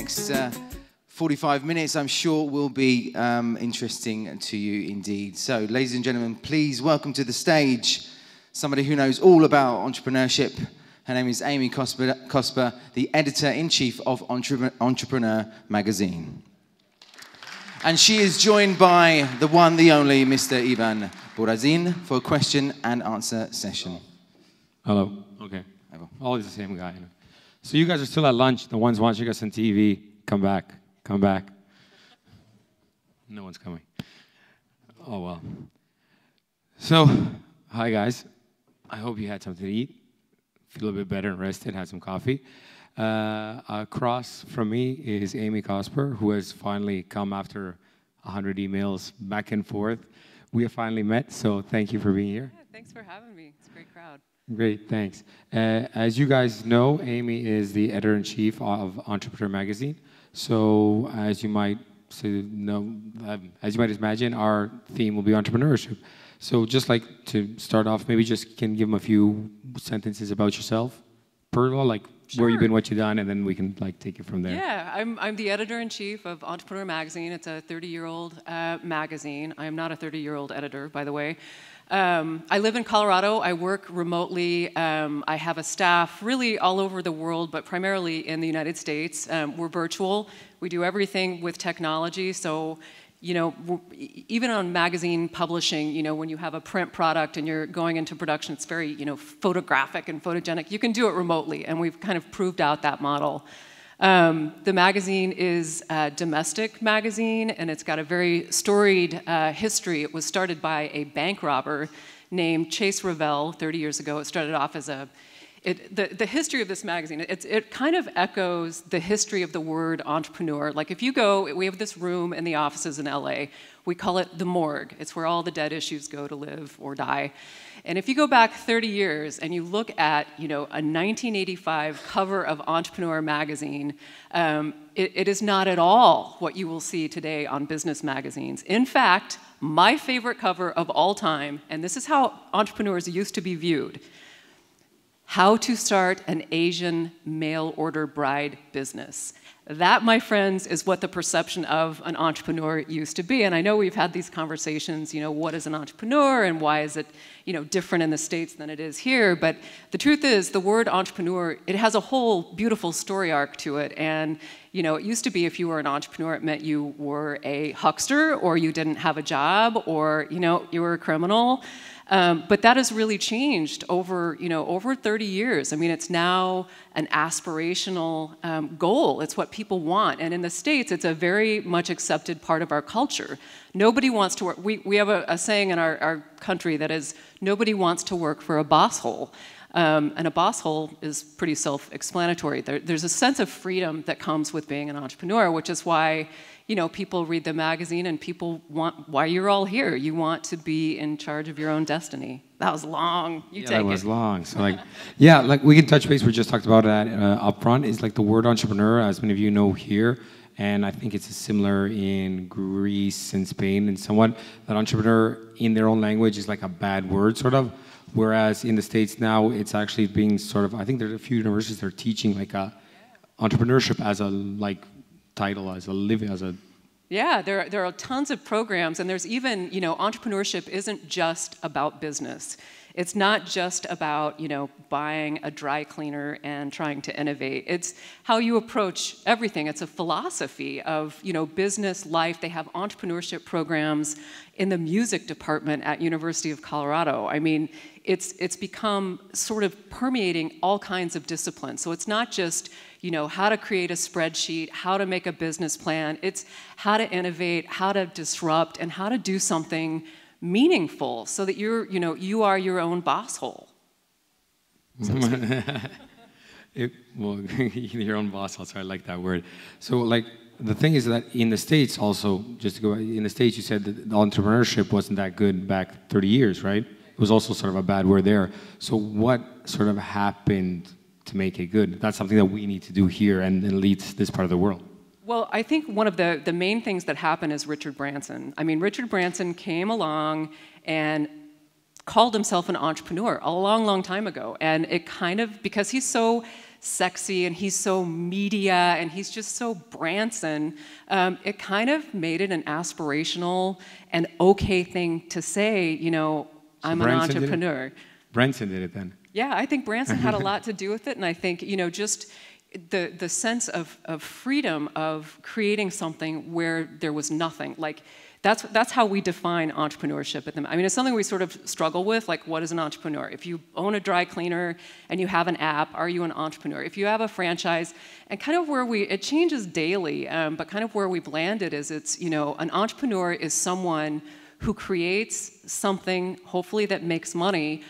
next 45 minutes, I'm sure, will be interesting to you indeed. So, ladies and gentlemen, please welcome to the stage somebody who knows all about entrepreneurship. Her name is Amy Cosper, the editor-in-chief of Entrepreneur magazine. And she is joined by the one, the only, Mr. Ivan Borazin for a question and answer session. Hello. Okay. Always the same guy. So you guys are still at lunch. The ones watching us on TV, come back. Come back. No one's coming. Oh, well. So, hi, guys. I hope you had something to eat. Feel a bit better and rested, had some coffee. Across from me is Amy Cosper, who has finally come after 100 emails back and forth. We have finally met, so thank you for being here. Yeah, thanks for having me. It's a great crowd. Great, thanks. As you guys know, Amy is the editor-in-chief of Entrepreneur magazine. So, as you might imagine, our theme will be entrepreneurship. So, just like to start off, maybe just can give them a few sentences about yourself, personal, like where you've been, what you've done, and then we can like take it from there. Yeah, I'm the editor-in-chief of Entrepreneur magazine. It's a 30-year-old magazine. I am not a 30-year-old editor, by the way. I live in Colorado. I work remotely. I have a staff really all over the world, but primarily in the United States. We're virtual. We do everything with technology. So, you know, even on magazine publishing, you know, when you have a print product and you're going into production, it's very, you know, photographic and photogenic. You can do it remotely, and we've kind of proved out that model. The magazine is a domestic magazine, and it's got a very storied history. It was started by a bank robber named Chase Revell 30 years ago. It started off as the history of this magazine, it kind of echoes the history of the word entrepreneur. Like if you go, we have this room in the offices in LA. We call it the morgue. It's where all the dead issues go to live or die. And if you go back 30 years and you look at, you know, a 1985 cover of Entrepreneur magazine, it is not at all what you will see today on business magazines. In fact, my favorite cover of all time, and this is how entrepreneurs used to be viewed: How to Start an Asian Mail Order Bride Business. That, my friends, is what the perception of an entrepreneur used to be. And I know we've had these conversations, you know, what is an entrepreneur and why is it, you know, different in the States than it is here? But the truth is, the word entrepreneur, it has a whole beautiful story arc to it. And, you know, it used to be if you were an entrepreneur, it meant you were a huckster or you didn't have a job or, you know, you were a criminal. But that has really changed over 30 years. I mean, it's now an aspirational goal. It's what people want. And in the States, it's a very much accepted part of our culture. Nobody wants to work. We have a saying in our country that is, nobody wants to work for a boss hole. And a boss hole is pretty self-explanatory. There's a sense of freedom that comes with being an entrepreneur, which is why, you know, people read the magazine and people want, why you're all here. You want to be in charge of your own destiny. That was long. You take it. That was long. So like, yeah, like we can touch base. We just talked about that up front. Is like the word entrepreneur, as many of you know here, and I think it's similar in Greece and Spain and somewhat, that entrepreneur in their own language is like a bad word, sort of. Whereas in the States now, it's actually being sort of, I think there's a few universities that are teaching like entrepreneurship as a like title, as a living, as a... Yeah, there are tons of programs, and there's even, you know, entrepreneurship isn't just about business. It's not just about, you know, buying a dry cleaner and trying to innovate. It's how you approach everything. It's a philosophy of, you know, business, life. They have entrepreneurship programs in the music department at University of Colorado. I mean, it's become sort of permeating all kinds of disciplines. So it's not just, you know, how to create a spreadsheet, how to make a business plan. It's how to innovate, how to disrupt, and how to do something meaningful so that you are your own boss hole. Well, your own boss hole, so I like that word. So like, the thing is that in the States also, just to go, in the States you said that entrepreneurship wasn't that good back 30 years, right? It was also sort of a bad word there. So what sort of happened to make it good? That's something that we need to do here and lead this part of the world. Well, I think one of the main things that happened is Richard Branson. I mean, Richard Branson came along and called himself an entrepreneur a long, long time ago. And it kind of, because he's so sexy and he's so media and he's just so Branson, it kind of made it an aspirational and okay thing to say, you know, I'm an entrepreneur. Branson did it then. Yeah, I think Branson had a lot to do with it, and I think, you know, just the sense of freedom of creating something where there was nothing. Like, that's how we define entrepreneurship at the moment. I mean, it's something we sort of struggle with, like, what is an entrepreneur? If you own a dry cleaner and you have an app, are you an entrepreneur? If you have a franchise, and kind of where it changes daily, but kind of where we've landed is it's, you know, an entrepreneur is someone who creates something, hopefully that makes money,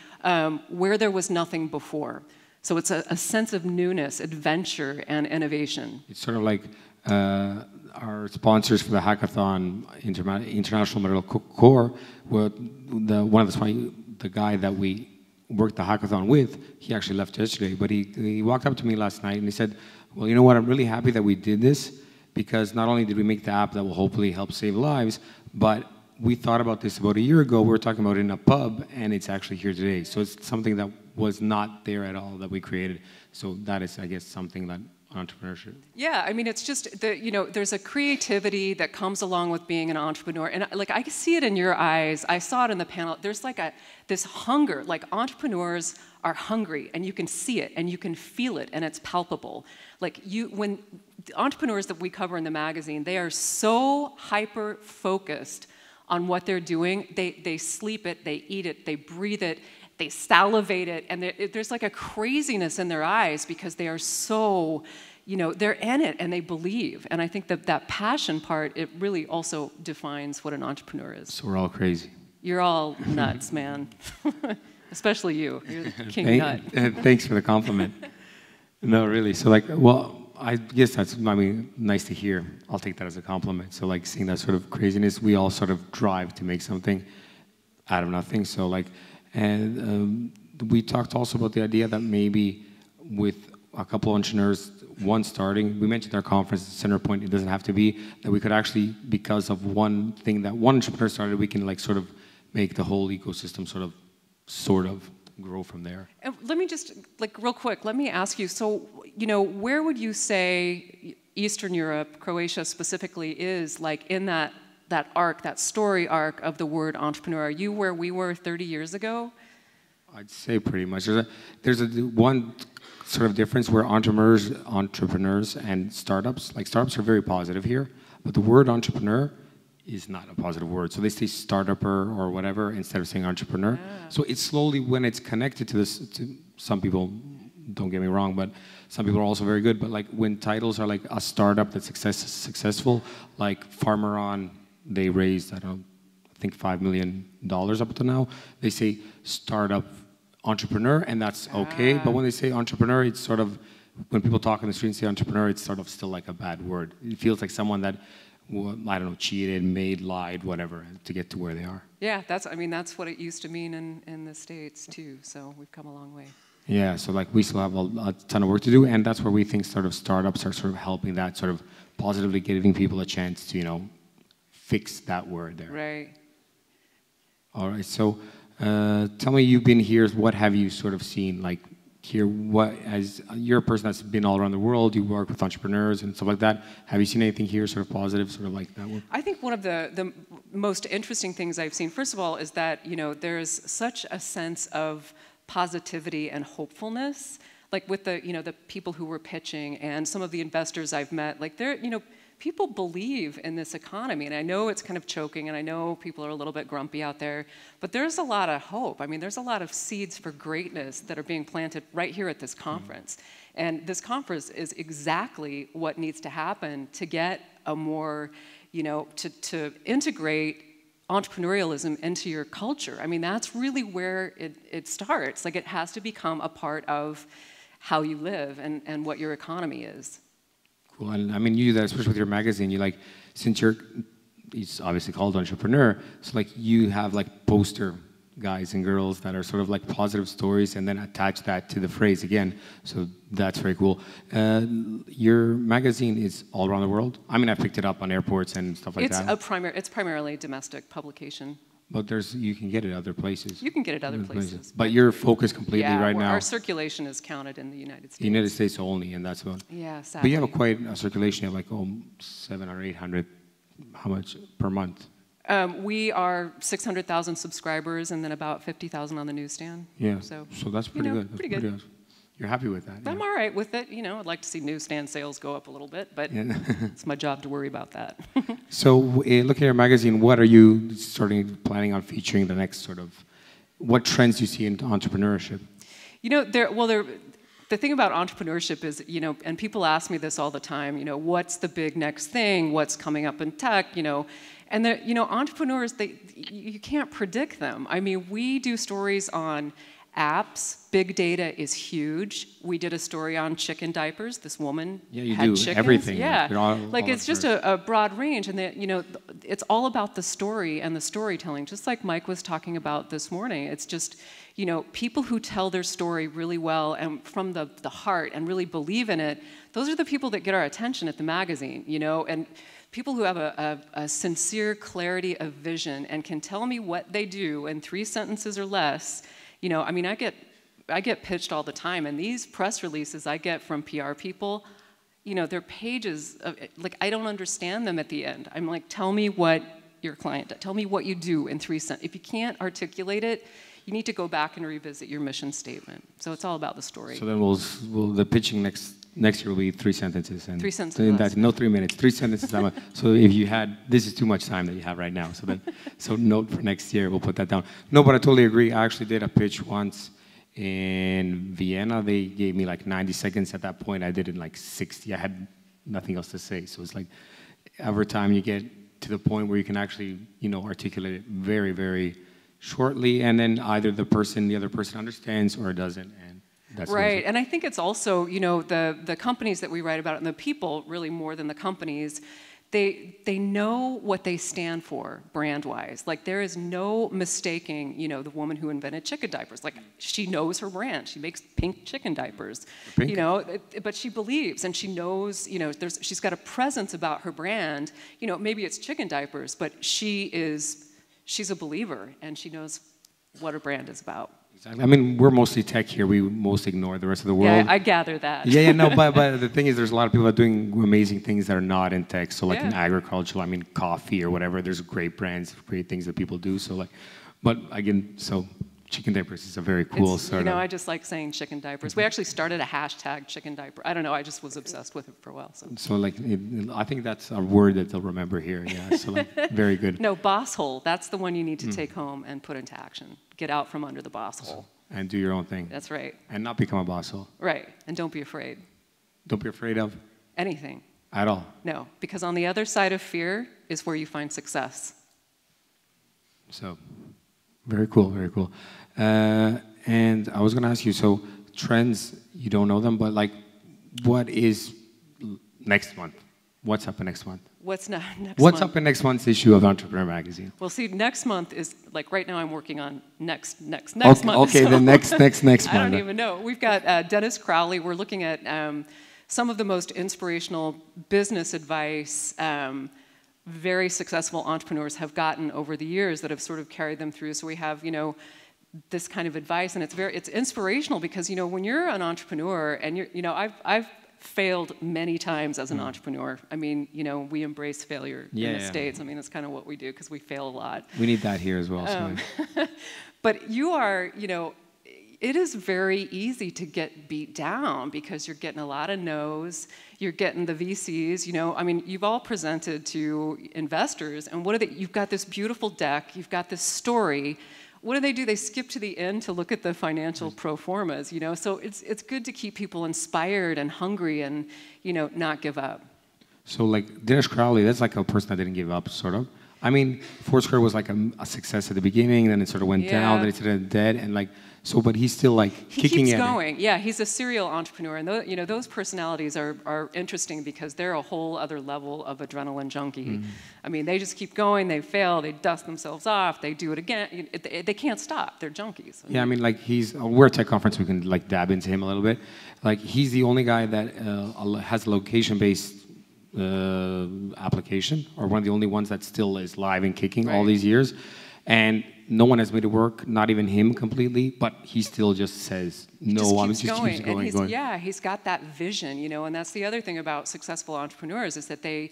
where there was nothing before. So it's a sense of newness, adventure, and innovation. It's sort of like our sponsors for the hackathon, International Medical Corps. Well, the guy that we worked the hackathon with, he actually left yesterday, but he walked up to me last night and he said, well, you know what, I'm really happy that we did this, because not only did we make the app that will hopefully help save lives, but we thought about this about a year ago. We were talking about it in a pub, and it's actually here today. So it's something that was not there at all that we created. So that is, I guess, something that entrepreneurship. Yeah, I mean, it's just you know, there's a creativity that comes along with being an entrepreneur, and like I see it in your eyes. I saw it in the panel. There's like this hunger. Like, entrepreneurs are hungry, and you can see it, and you can feel it, and it's palpable. Like, when the entrepreneurs that we cover in the magazine, they are so hyper focused on what they're doing. They sleep it, they eat it, they breathe it, they salivate it, and there's like a craziness in their eyes because they are so, you know, they're in it and they believe. And I think that passion part, it really also defines what an entrepreneur is. So we're all crazy. You're all nuts, man. Especially you. You're king nut. Thanks for the compliment. No, really. So, like, well, I guess that's, I mean, nice to hear. I'll take that as a compliment. So, like, seeing that sort of craziness, we all sort of drive to make something out of nothing. So, like, and we talked also about the idea that maybe with a couple of entrepreneurs, one starting, we mentioned our conference, center point, it doesn't have to be, that we could actually, because of one thing that one entrepreneur started, we can, like, sort of make the whole ecosystem sort of grow from there. And let me just, like, real quick, let me ask you, so, you know, where would you say Eastern Europe, Croatia specifically, is, like, in that arc, that story arc of the word entrepreneur? Are you where we were 30 years ago? I'd say pretty much. There's one sort of difference where entrepreneurs and startups, like, startups are very positive here, but the word entrepreneur is not a positive word. So they say startupper or whatever instead of saying entrepreneur. Yeah. So it's slowly, when it's connected to this, to some people, don't get me wrong, but some people are also very good, but like when titles are like a startup that's successful, like Farmeron, they raised, I think $5 million up to now. They say startup entrepreneur, and that's okay. But when they say entrepreneur, it's sort of, when people talk on the street and say entrepreneur, it's sort of still like a bad word. It feels like someone that, I don't know, cheated, lied, whatever, to get to where they are. Yeah, that's what it used to mean in the States too, so we've come a long way. Yeah, so like we still have a ton of work to do, and that's where we think sort of startups are sort of helping that, sort of positively giving people a chance to, you know, fix that word there. Right. All right, so tell me, you've been here, what have you sort of seen, like, here, what, as you're a person that's been all around the world, you work with entrepreneurs and stuff like that. Have you seen anything here sort of positive, sort of like that one? I think one of the most interesting things I've seen, first of all, is that, you know, there's such a sense of positivity and hopefulness, like with the, you know, the people who were pitching and some of the investors I've met, like they're, you know, people believe in this economy, and I know it's kind of choking, and I know people are a little bit grumpy out there, but there's a lot of hope. I mean, there's a lot of seeds for greatness that are being planted right here at this conference. And this conference is exactly what needs to happen to get a more, you know, to integrate entrepreneurialism into your culture. I mean, that's really where it starts. Like, it has to become a part of how you live and what your economy is. Cool, and I mean, you do that, especially with your magazine. You like, since it's obviously called Entrepreneur, so like you have like poster guys and girls that are sort of like positive stories, and then attach that to the phrase again. So that's very cool. Your magazine is all around the world. I mean, I picked it up on airports and stuff like that. It's primarily a domestic publication. But you can get it other places. You can get it other places. But you're focused completely right now. Our circulation is counted in the United States. United States only, and that's what. Yeah, sadly. But you have quite a circulation. You have like 700 or 800. How much per month? We are 600,000 subscribers, and then about 50,000 on the newsstand. Yeah. So that's pretty good. That's pretty good. You're happy with that? I'm all right with it. I'd like to see newsstand sales go up a little bit, but it's my job to worry about that. So, looking at your magazine, what are you planning on featuring the next what trends do you see in entrepreneurship? The thing about entrepreneurship is, and people ask me this all the time, what's the big next thing? What's coming up in tech? And entrepreneurs, you can't predict them. I mean, we do stories on apps. Big data is huge. We did a story on chicken diapers. This woman had chickens. Everything. Yeah, it's just a broad range, and it's all about the story and the storytelling. Just like Mike was talking about this morning, it's just people who tell their story really well and from the heart and really believe in it. Those are the people that get our attention at the magazine. And people who have a sincere clarity of vision and can tell me what they do in 3 sentences or less. I get pitched all the time, and these press releases I get from PR people, they're pages of, I don't understand them at the end. I'm like, tell me what your client does. Tell me what you do in 3 sentences. If you can't articulate it, you need to go back and revisit your mission statement. So it's all about the story. So then the pitching next year will be 3 sentences. And 3 sentences. No 3 minutes, 3 sentences. So if you this is too much time that you have right now. So note for next year, we'll put that down. No, but I totally agree. I actually did a pitch once in Vienna. They gave me like 90 seconds. At that point, I did it in like 60. I had nothing else to say. So it's like every time you get to the point where you can actually, articulate it very, very shortly, and then either the other person understands or doesn't. That's right, and I think it's also, the companies that we write about and the people, really more than the companies, they know what they stand for brand-wise. Like, there is no mistaking, the woman who invented chicken diapers. Like, she knows her brand. She makes pink chicken diapers, pink. But she believes and she knows, she's got a presence about her brand. Maybe it's chicken diapers, but she's a believer and she knows what her brand is about. Exactly. I mean, we're mostly tech here. We most ignore the rest of the world. Yeah, I gather that. No, but the thing is, there's a lot of people that are doing amazing things that are not in tech. So like in agriculture, coffee or whatever, there's great brands, great things that people do. So but again, chicken diapers is a very cool sort of. I just like saying chicken diapers. We actually started a hashtag chicken diaper. I don't know, I just was obsessed with it for a while. So I think that's a word that they'll remember here. Yeah, so very good. No, boss hole, that's the one you need to take home and put into action. Get out from under the boss hole. And do your own thing. That's right. And not become a boss hole. Right, and don't be afraid. Don't be afraid of? Anything. At all? No, because on the other side of fear is where you find success. So, very cool, very cool. And I was going to ask you, so trends, you don't know them, but what is next month? What's up in next month? What's next What's month? up in next month's issue of Entrepreneur Magazine? Well, see, next month is, right now I'm working on next month. Okay, the next month. I don't even know. We've got Dennis Crowley. We're looking at some of the most inspirational business advice very successful entrepreneurs have gotten over the years that have sort of carried them through. So we have, this kind of advice, and it's inspirational because, when you're an entrepreneur and I've failed many times as an entrepreneur. I mean, we embrace failure in the States. I mean, that's kind of what we do because we fail a lot. We need that here as well. But you are, it is very easy to get beat down because you're getting a lot of no's. You're getting the VCs, I mean, you've all presented to investors, and you've got this beautiful deck, you've got this story. What do? They skip to the end to look at the financial pro formas, So it's good to keep people inspired and hungry and, not give up. So Dennis Crowley, that's like a person that didn't give up, sort of. I mean, Foursquare was like a success at the beginning, then it sort of went down, then it sort of dead, and but he's still kicking at it. He keeps going. Yeah, he's a serial entrepreneur, and those personalities are interesting because they're a whole other level of adrenaline junkie. Mm-hmm. I mean, they just keep going. They fail. They dust themselves off. They do it again. They can't stop. They're junkies. I mean, we're at Tech Conference. We can dab into him a little bit. He's the only guy that has a location-based application, or one of the only ones that still is live and kicking all these years. and no one has made it work, not even him completely, but he still just says, no, I'm just keeps going. Yeah, he's got that vision, you know, and that's the other thing about successful entrepreneurs is that they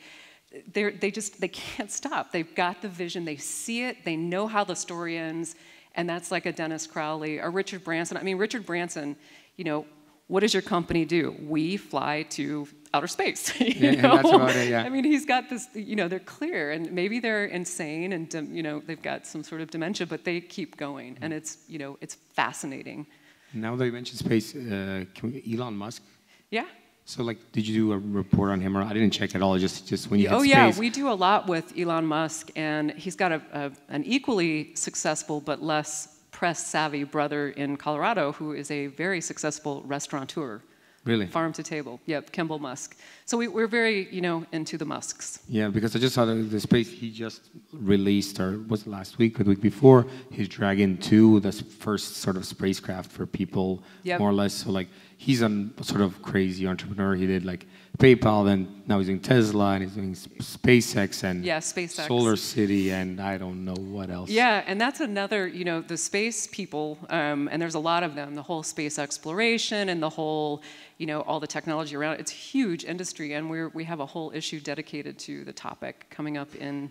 can't stop. They've got the vision, they see it, they know how the story ends, and that's like a Dennis Crowley or Richard Branson. I mean, Richard Branson, you know, what does your company do? We fly to outer space. You know? That's about it, yeah. I mean, he's got this, you know, they're clear, and maybe they're insane and, you know, they've got some sort of dementia, but they keep going, and it's, you know, it's fascinating. Now that you mentioned space, Elon Musk? Yeah. So, like, did you do a report on him? Or I didn't check at all, just when you hit space. Yeah, we do a lot with Elon Musk, and he's got an equally successful but less press-savvy brother in Colorado who is a very successful restaurateur. Really? Farm to table. Yep, Kimball Musk. So we're very, you know, into the Musks. Yeah, because I just saw the space he just released, or was it last week or the week before, his Dragon 2, the first sort of spacecraft for people, more or less. So, like, he's a sort of crazy entrepreneur. He did, like, PayPal, then now he's doing Tesla, and he's doing SpaceX, and SpaceX. Solar City, and I don't know what else. Yeah, and that's another, you know, the space people, and there's a lot of them, the whole space exploration and the whole, you know, all the technology around it. It's a huge industry, and we have a whole issue dedicated to the topic coming up in,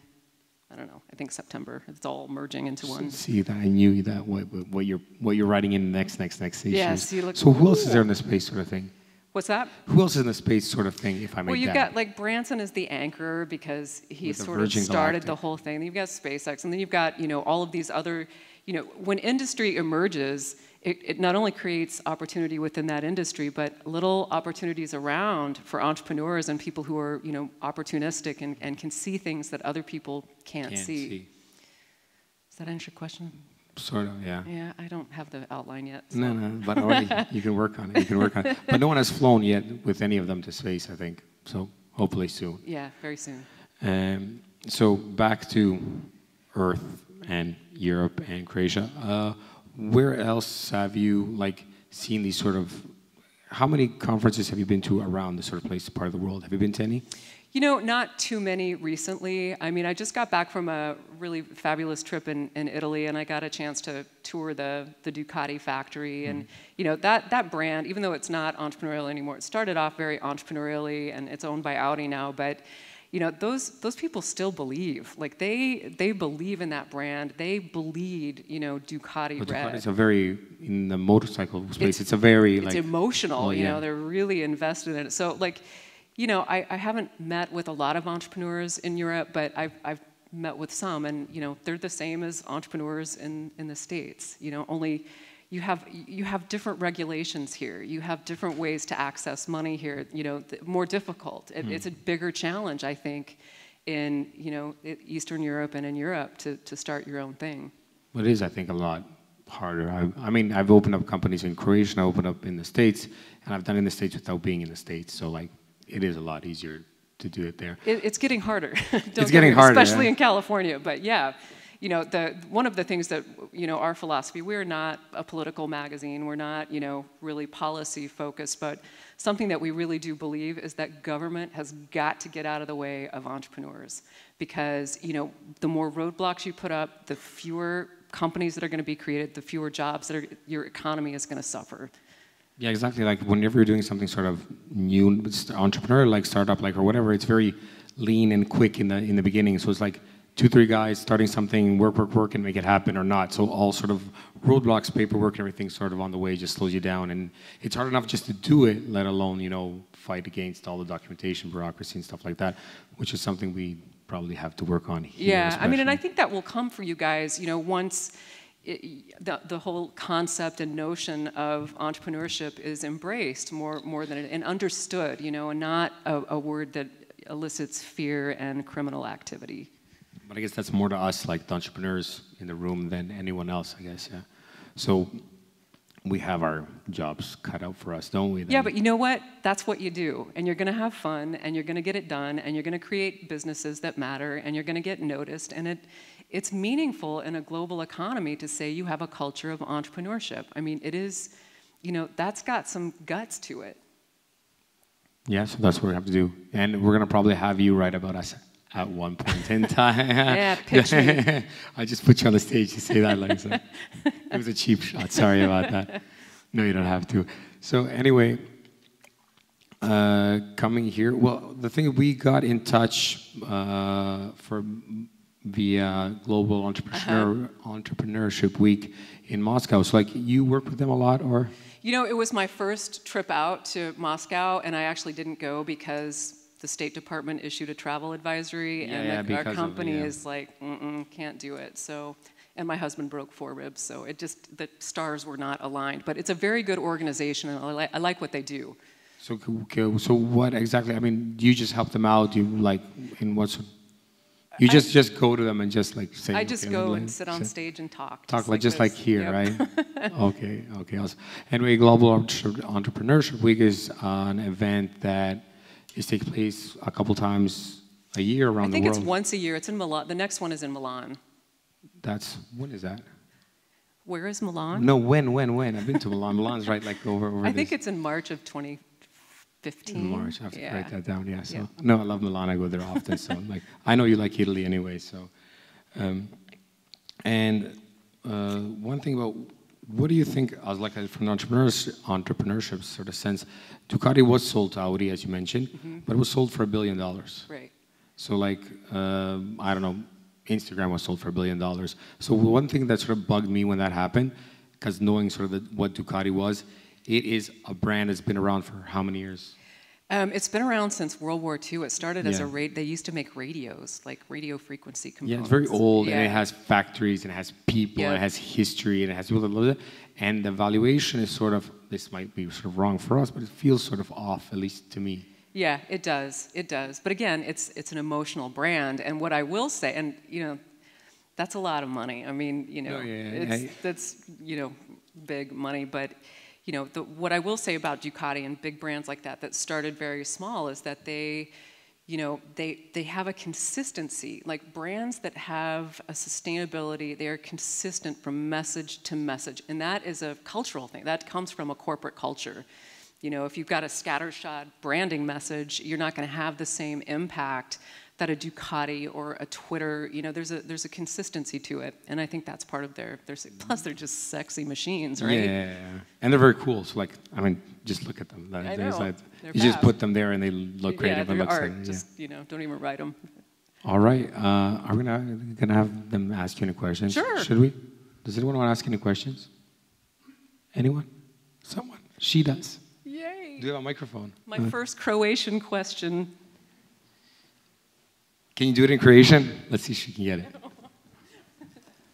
I don't know, I think September. It's all merging into one. See that I knew that what you're writing in the next issue. Yes, you look so who else is there in the space sort of thing? What's that? Who else is in the space sort of thing, if I may? Well, you've got, like, Branson is the anchor because he sort of started the whole thing. Then you've got SpaceX, and then you've got, you know, all of these other, you know, when industry emerges, it not only creates opportunity within that industry, but little opportunities around for entrepreneurs and people who are, you know, opportunistic and can see things that other people can't see. Does that answer your question? Sort of, yeah. Yeah, I don't have the outline yet. So. No, but already you can work on it. But no one has flown yet with any of them to space, I think. So hopefully soon. Yeah, very soon. So back to Earth and Europe and Croatia. Where else have you, like, seen these sort of? How many conferences have you been to around this sort of place, part of the world? Have you been to any? You know, not too many recently. I mean, I just got back from a really fabulous trip in Italy, and I got a chance to tour the Ducati factory. And, you know, that brand, even though it's not entrepreneurial anymore, it started off very entrepreneurially, and it's owned by Audi now, but, you know, those people still believe. Like, they believe in that brand. They bleed, you know, Ducati red. Ducati's a very, in the motorcycle space, it's a very, it's like... It's emotional, you know, they're really invested in it. So, like, you know, I haven't met with a lot of entrepreneurs in Europe, but I've met with some, and, you know, they're the same as entrepreneurs in the States. You know, only you have different regulations here. You have different ways to access money here. You know, more difficult. It's a bigger challenge, I think, in, you know, Eastern Europe and in Europe to start your own thing. It is, I think, a lot harder. I mean, I've opened up companies in Croatia, and I opened up in the States, and I've done it in the States without being in the States. So, like, it is a lot easier to do it there. It's getting harder. It's getting harder, especially in California. But yeah, you know, one of the things that, you know, our philosophy, we're not a political magazine. We're not, you know, really policy focused. But something that we really do believe is that government has got to get out of the way of entrepreneurs, because, you know, the more roadblocks you put up, the fewer companies that are going to be created, the fewer jobs your economy is going to suffer. Yeah, exactly. Like, whenever you're doing something sort of new, entrepreneur, like startup, like, or whatever, it's very lean and quick in the beginning. So it's like 2-3 guys starting something, work, and make it happen or not. So all sort of roadblocks, paperwork, and everything sort of on the way just slows you down. And it's hard enough just to do it, let alone, you know, fight against all the documentation, bureaucracy, and stuff like that, which is something we probably have to work on here. Yeah, especially. I mean, and I think that will come for you guys, you know, once the whole concept and notion of entrepreneurship is embraced more than and understood, you know, and not a word that elicits fear and criminal activity. But I guess that's more to us, like the entrepreneurs in the room, than anyone else, I guess, yeah. So we have our jobs cut out for us, don't we? Then? Yeah, but you know what? That's what you do. And you're going to have fun, and you're going to get it done, and you're going to create businesses that matter, and you're going to get noticed, and it's meaningful in a global economy to say you have a culture of entrepreneurship. I mean, it is, you know, that's got some guts to it. Yeah, so that's what we have to do. And we're going to probably have you write about us at one point in time. Yeah, pitch me. I just put you on the stage to say that. Like, so. It was a cheap shot. Sorry about that. No, you don't have to. So anyway, coming here. Well, the thing we got in touch for via Global Entrepreneurship Week in Moscow. So, like, you work with them a lot, or? You know, it was my first trip out to Moscow, and I actually didn't go because the State Department issued a travel advisory, and our company is like, can't do it. So, and my husband broke 4 ribs, so it just, the stars were not aligned. But it's a very good organization, and I like what they do. So, so what exactly? I mean, do you just help them out? Do you like in what? You just go to them and just like say. I just go and sit on stage and talk. Talk just like here, yep. Right? Okay. Awesome. Anyway, Global Entrepreneurship Week is an event that is taking place a couple times a year around the world. I think it's once a year. It's in Milan. The next one is in Milan. When is that? Where is Milan? No, when? I've been to Milan. Milan's right, like over. I think it's in March of 2015. In March, I have to write that down. Yeah. So no, I love Milan. I go there often. So like, I know you like Italy anyway. So, one thing about what do you think? I was like from an entrepreneurship sort of sense. Ducati was sold to Audi, as you mentioned, but it was sold for $1 billion. Right. So like, I don't know. Instagram was sold for $1 billion. So one thing that sort of bugged me when that happened, because knowing sort of what Ducati was, it is a brand that's been around for how many years? It's been around since World War II. It started as they used to make radios, like radio frequency components. Yeah, it's very old, and it has factories, and it has people, and it has history, and it has people that love it. And the valuation is sort of, this might be sort of wrong for us, but it feels sort of off, at least to me. Yeah, it does. It does. But again, it's an emotional brand. And what I will say, and you know, that's a lot of money. I mean, you know, that's big money. But you know, what I will say about Ducati and big brands like that started very small is that they have a consistency. Like brands that have a sustainability, they are consistent from message to message, and that is a cultural thing. That comes from a corporate culture. You know, if you've got a scattershot branding message, you're not going to have the same impact that a Ducati or a Twitter. You know, there's a consistency to it, and I think that's part of their. Plus, they're just sexy machines, right? Yeah, and they're very cool. So, like, I mean, just look at them. I know. Like, you just put them there, and they look great. Yeah, they're art. Just don't even write them. All right, are we gonna have them ask you any questions? Sure. Should we? Does anyone want to ask any questions? Anyone? Someone? She does. Yay! Do you have a microphone? My first Croatian question. Can you do it in Croatian? Let's see if she can get it.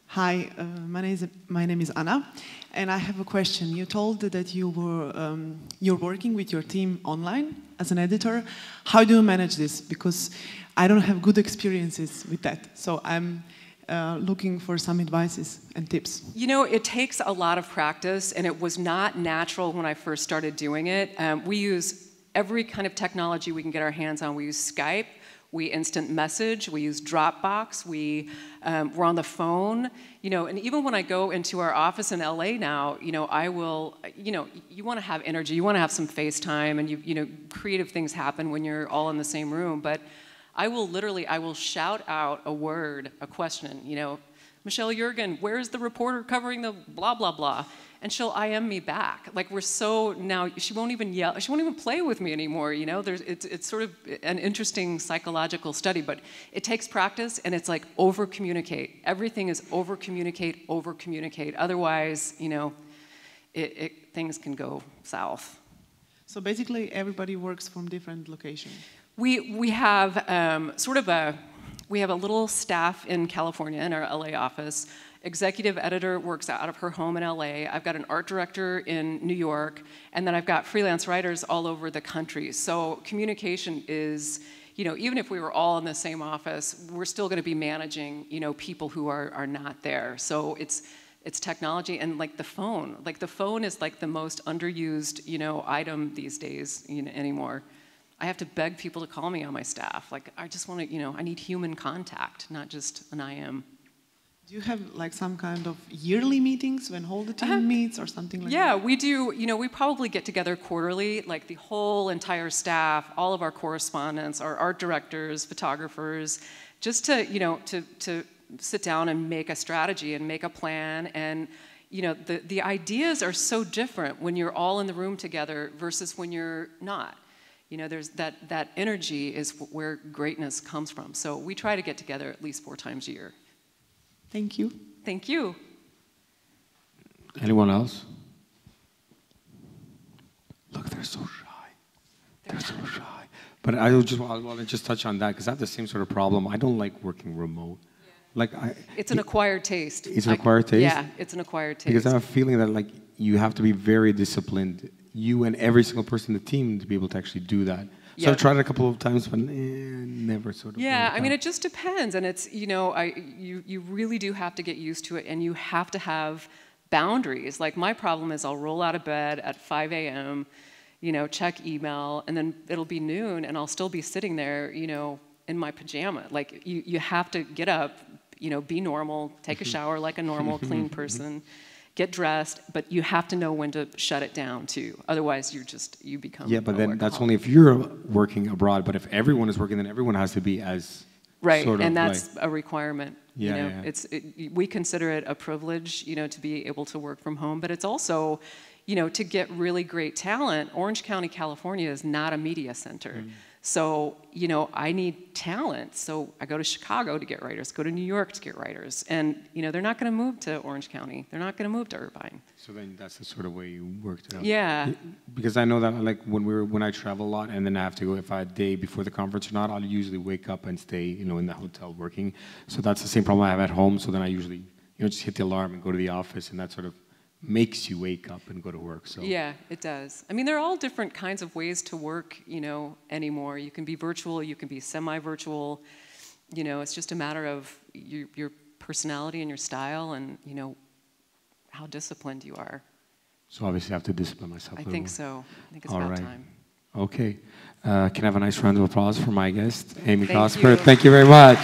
Hi, my name is Anna, and I have a question. You told that you're working with your team online as an editor. How do you manage this? Because I don't have good experiences with that, so I'm looking for some advices and tips. You know, it takes a lot of practice, and it was not natural when I first started doing it. We use every kind of technology we can get our hands on. We use Skype, we instant message, we use Dropbox, we're on the phone, you know, and even when I go into our office in LA now, you know, I will, you know, you want to have energy, you want to have some FaceTime, and you know, creative things happen when you're all in the same room, but I will shout out a word, a question, you know, Michelle Jurgen, where's the reporter covering the blah, blah, blah? And she'll IM me back. Like, we're so now, she won't even yell, she won't even play with me anymore, you know? It's sort of an interesting psychological study, but it takes practice, and it's like over-communicate. Everything is over-communicate, over-communicate. Otherwise, you know, things can go south. So basically, everybody works from different locations. We have we have a little staff in California in our LA office. Executive editor works out of her home in LA. I've got an art director in New York, and then I've got freelance writers all over the country. So communication is, you know, even if we were all in the same office, we're still going to be managing, you know, people who are not there. So it's technology, and like the phone. Like the phone is like the most underused, you know, item these days, you know, anymore. I have to beg people to call me on my staff. Like, I just want to, you know, I need human contact, not just an IM. Do you have like some kind of yearly meetings when whole the team meets or something like that? Yeah, we do. We probably get together quarterly, like the whole entire staff, all of our correspondents, our art directors, photographers, just to, to sit down and make a strategy and make a plan. And, the ideas are so different when you're all in the room together versus when you're not. There's that energy is where greatness comes from. So we try to get together at least 4 times a year. Thank you. Thank you. Anyone else? Look, they're so shy. They're so shy. But I want to just touch on that because I have the same sort of problem. I don't like working remote. Yeah. It's an acquired taste. It's an acquired taste? Yeah, it's an acquired taste. Because I have a feeling that you have to be very disciplined, you and every single person in the team, to be able to actually do that. So I've tried it a couple of times, but never sort of. Yeah, I mean, it just depends, and it's you really do have to get used to it, and you have to have boundaries. Like my problem is, I'll roll out of bed at 5 a.m., check email, and then it'll be noon, and I'll still be sitting there, in my pajama. Like you have to get up, be normal, take a shower like a normal, clean person. Get dressed, but you have to know when to shut it down too. Otherwise, you become. Yeah, but then that's only if you're working abroad. But if everyone is working, then everyone has to be as right, and that's a requirement. Yeah, we consider it a privilege, to be able to work from home. But it's also, to get really great talent. Orange County, California, is not a media center. So, I need talent. So I go to Chicago to get writers, go to New York to get writers. And, they're not going to move to Orange County. They're not going to move to Irvine. So then that's the sort of way you worked it out. Yeah. Because I know that when I travel a lot and then I have to go, if I had a day before the conference or not, I'll usually wake up and stay, in the hotel working. So that's the same problem I have at home. So then I usually, just hit the alarm and go to the office, and that sort of makes you wake up and go to work. So yeah, it does. I mean, there are all different kinds of ways to work, anymore. You can be virtual, you can be semi-virtual. It's just a matter of your personality and your style, and how disciplined you are. So obviously, I have to discipline myself. I think so. I think it's all about right. time. Okay. Can I have a nice round of applause for my guest, Amy Thank Cosper? you. Thank you very much.